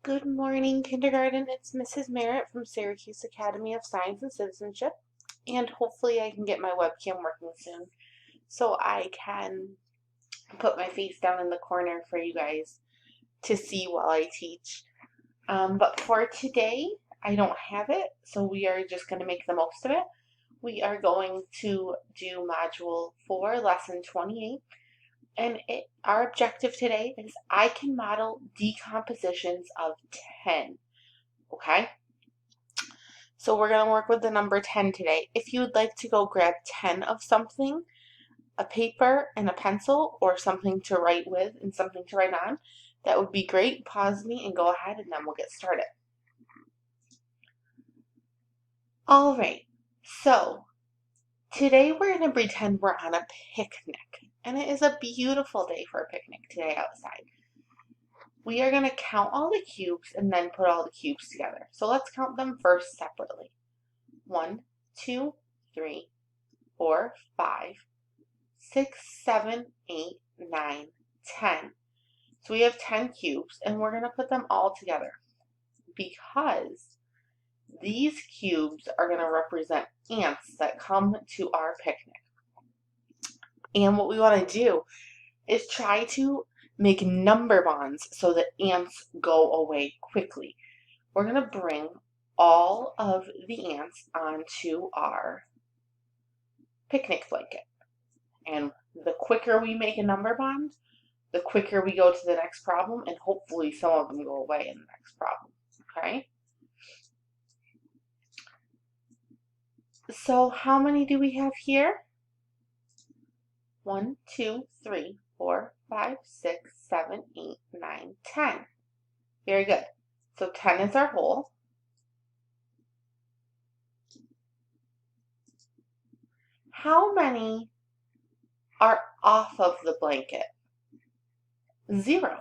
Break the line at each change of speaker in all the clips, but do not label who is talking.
Good morning, kindergarten. It's Mrs. Merritt from Syracuse Academy of Science and Citizenship, and hopefully I can get my webcam working soon so I can put my face down in the corner for you guys to see while I teach. But for today, I don't have it, so we are just going to make the most of it. We are going to do Module 4, Lesson 28. And our objective today is I can model decompositions of 10. Okay? So we're going to work with the number 10 today. If you would like to go grab 10 of something, a paper and a pencil, or something to write with and something to write on, that would be great. Pause me and go ahead and then we'll get started. All right, so today we're going to pretend we're on a picnic. And it is a beautiful day for a picnic today outside. We are going to count all the cubes and then put all the cubes together. So let's count them first separately. 1, 2, 3, 4, 5, 6, 7, 8, 9, 10. So we have 10 cubes and we're going to put them all together because these cubes are going to represent ants that come to our picnic. And what we want to do is try to make number bonds so that ants go away quickly. We're going to bring all of the ants onto our picnic blanket. And the quicker we make a number bond, the quicker we go to the next problem, and hopefully some of them go away in the next problem, okay? So how many do we have here? 1, 2, 3, 4, 5, 6, 7, 8, 9, 10. Very good. So 10 is our whole. How many are off of the blanket? 0.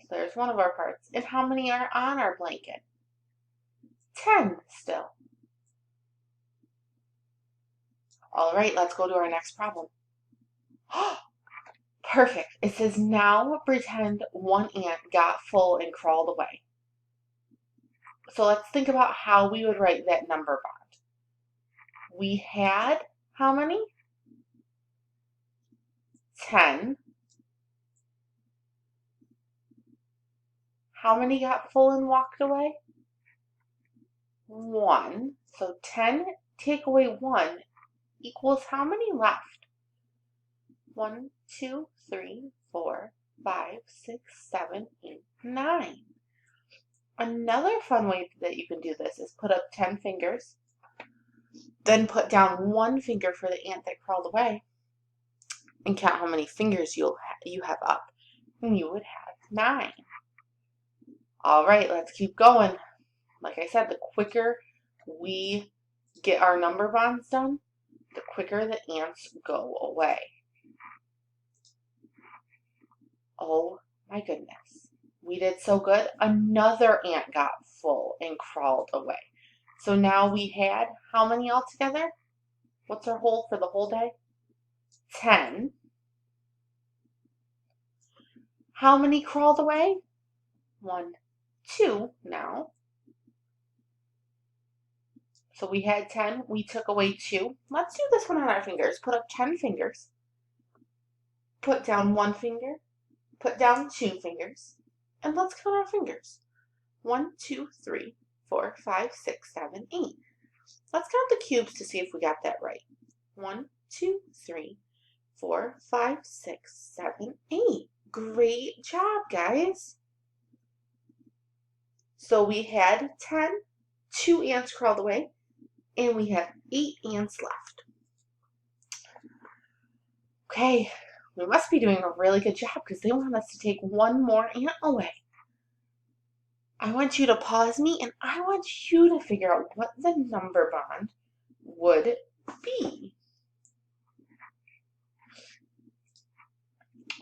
So there's one of our parts. And how many are on our blanket? 10 still. All right, let's go to our next problem. Perfect. It says, now pretend one ant got full and crawled away. So let's think about how we would write that number bond. We had how many? 10. How many got full and walked away? 1. So 10 take away 1 equals how many left? 1, 2, 3, 4, 5, 6, 7, 8, 9. Another fun way that you can do this is put up 10 fingers, then put down 1 finger for the ant that crawled away, and count how many fingers you have up, and you would have 9. All right, let's keep going. Like I said, the quicker we get our number bonds done, the quicker the ants go away. Oh my goodness. We did so good. Another ant got full and crawled away. So now we had how many altogether? What's our whole for the whole day? 10. How many crawled away? 1, 2 now. So we had 10. We took away 2. Let's do this one on our fingers. Put up 10 fingers. Put down 1 finger. Put down 2 fingers. And let's count our fingers. 1, 2, 3, 4, 5, 6, 7, 8. Let's count the cubes to see if we got that right. 1, 2, 3, 4, 5, 6, 7, 8. Great job, guys. So we had 10, 2 ants crawled away, and we have 8 ants left. Okay, we must be doing a really good job because they want us to take 1 more ant away. I want you to pause me and I want you to figure out what the number bond would be.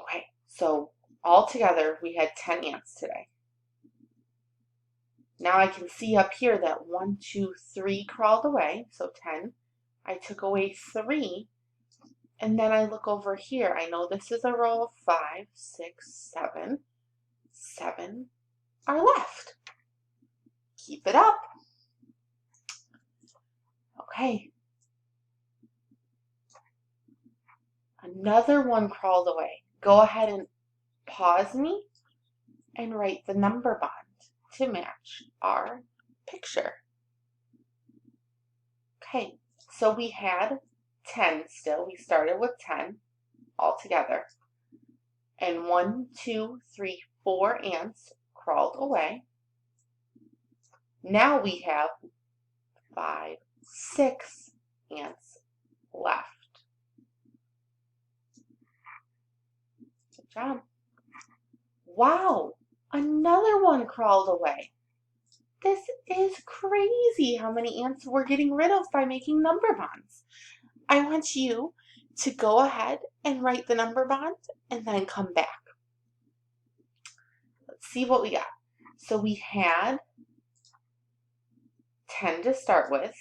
Okay, so all together we had 10 ants today. Now I can see up here that 1, 2, 3 crawled away, so 10. I took away 3, and then I look over here. I know this is a row of 5, 6, 7, 7, are left. Keep it up. Okay. Another one crawled away. Go ahead and pause me and write the number bond to match our picture. Okay, so we had 10 still. We started with 10 all together. And 1, 2, 3, 4 ants crawled away. Now we have 5, 6 ants left. Good job. Wow, another one crawled away. This is crazy how many ants we're getting rid of by making number bonds. I want you to go ahead and write the number bond and then come back. Let's see what we got. So we had 10 to start with.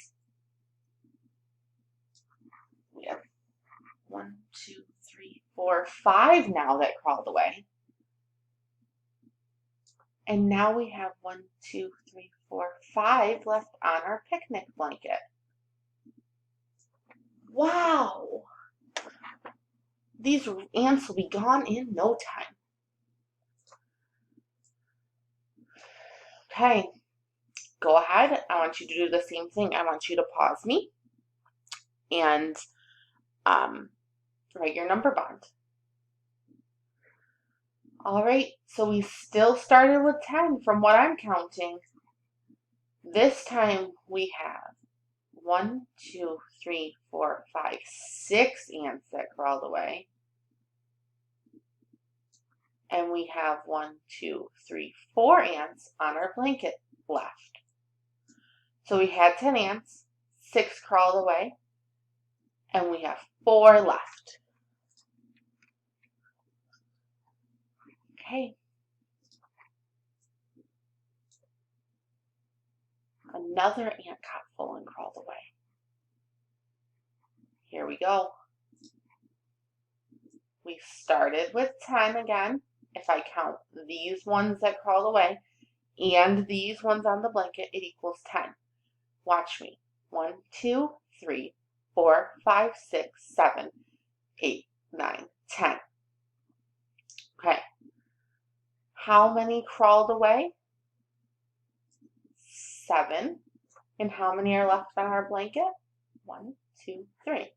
We have 1, 2, 3, 4, 5 now that crawled away. And now we have 1, 2, 3, 4, 5 left on our picnic blanket. Wow! These ants will be gone in no time. Okay, go ahead. I want you to do the same thing. I want you to pause me and write your number bond. All right, so we still started with 10 from what I'm counting. This time we have 1, 2, 3, 4, 5, 6 ants that crawled away. And we have 1, 2, 3, 4 ants on our blanket left. So we had 10 ants, 6 crawled away, and we have 4 left. Okay. Another ant got full and crawled away. Here we go. We started with 10 again. If I count these ones that crawled away and these ones on the blanket, it equals 10. Watch me. 1, 2, 3, 4, 5, 6, 7, 8, 9, 10. Okay. How many crawled away? 7. And how many are left on our blanket? 1, 2, 3.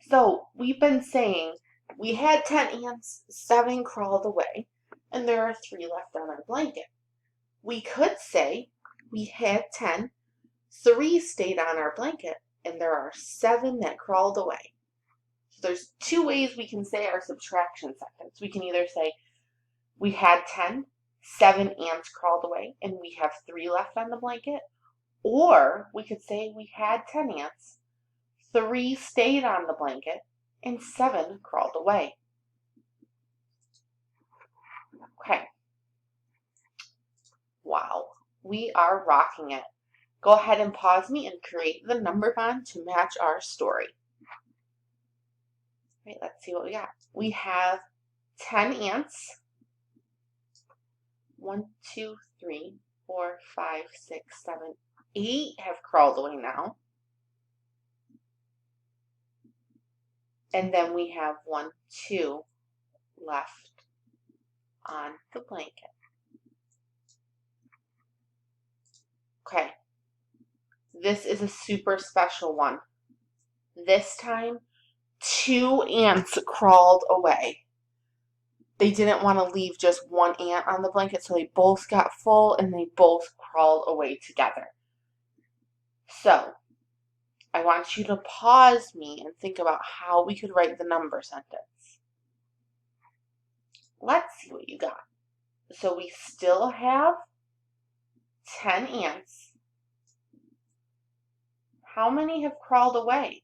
So we've been saying we had 10 ants, 7 crawled away, and there are 3 left on our blanket. We could say we had 10, 3 stayed on our blanket, and there are 7 that crawled away. So there's 2 ways we can say our subtraction sentence. We can either say we had 10, 7 ants crawled away, and we have 3 left on the blanket. Or we could say we had 10 ants, 3 stayed on the blanket, and 7 crawled away. Okay. Wow, we are rocking it. Go ahead and pause me and create the number bond to match our story. All right, let's see what we got. We have 10 ants. 1, 2, 3, 4, 5, 6, 7, 8 have crawled away now. And then we have 1, 2 left on the blanket. Okay, this is a super special one. This time, 2 ants crawled away. They didn't want to leave just one ant on the blanket, so they both got full and they both crawled away together. So, I want you to pause me and think about how we could write the number sentence. Let's see what you got. So we still have 10 ants. How many have crawled away?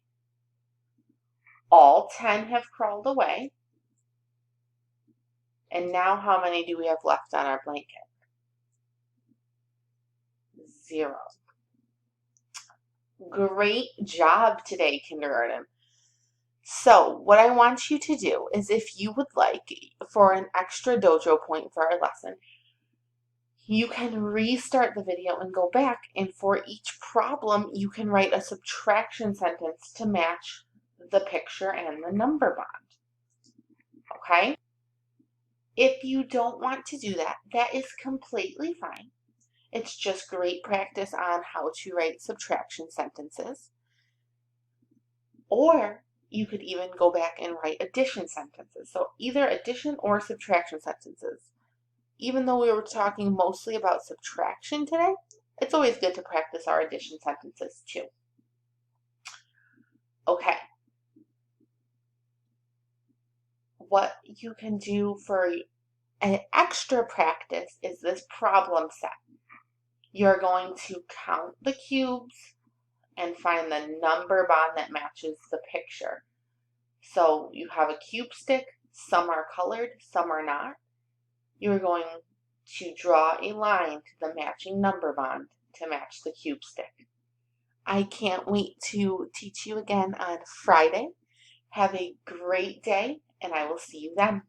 All 10 have crawled away. And now how many do we have left on our blanket? 0. Great job today, kindergarten. So what I want you to do is, if you would like, for an extra dojo point for our lesson, you can restart the video and go back, and for each problem, you can write a subtraction sentence to match the picture and the number bond. Okay? If you don't want to do that, that is completely fine. It's just great practice on how to write subtraction sentences. Or you could even go back and write addition sentences. So either addition or subtraction sentences. Even though we were talking mostly about subtraction today, it's always good to practice our addition sentences too. Okay. What you can do for an extra practice is this problem set. You're going to count the cubes and find the number bond that matches the picture. So you have a cube stick, some are colored, some are not. You're going to draw a line to the matching number bond to match the cube stick. I can't wait to teach you again on Friday. Have a great day, and I will see you then.